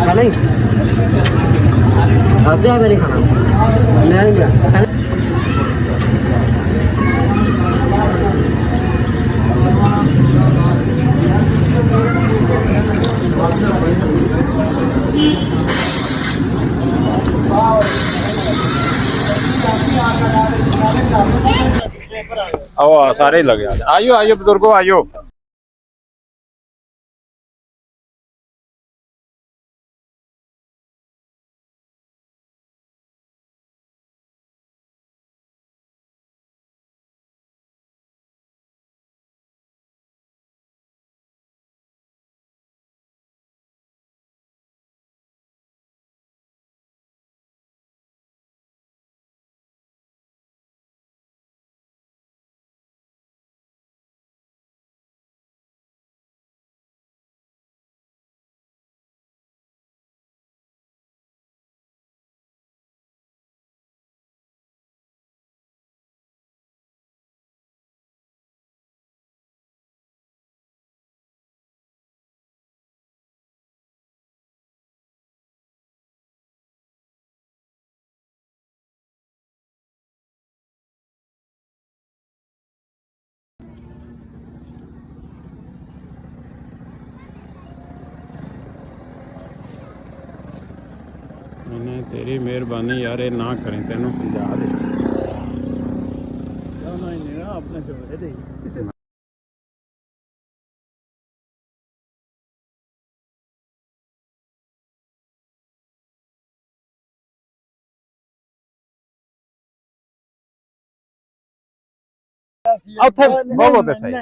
नहीं अब दिया मेरे खाना मैं नहीं दिया आओ सारे लगे आइयो आइयो बुजुर्गो आइयो मैंने तेरी मेहरबानी यार ये ना करें तेनों समझा दे अपने छोड़े दे बहुत सही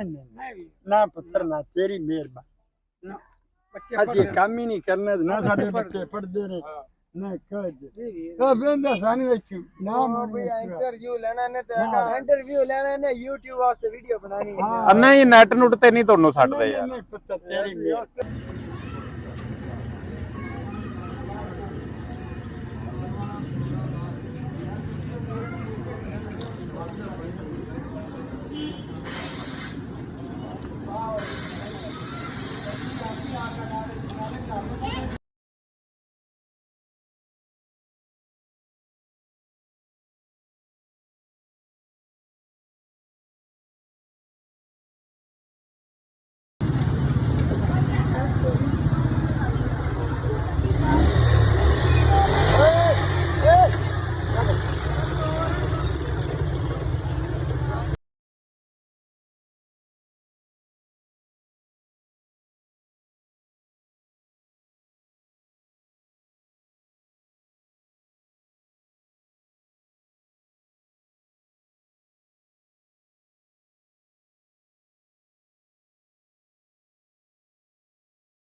ना पुत्र ना तेरी मेहरबानी बच्चे काम ही नहीं करने ना साडे बच्चे पढ़दे ने ना बेंदा सानी विच ना इंटरव्यू लेना ने ते इंटरव्यू लेना ने YouTube वास्ते वीडियो बनानी है नहीं नेट नुट ते नहीं तोड़नो छड्डदे यार पुत्र तेरी मेहरबानी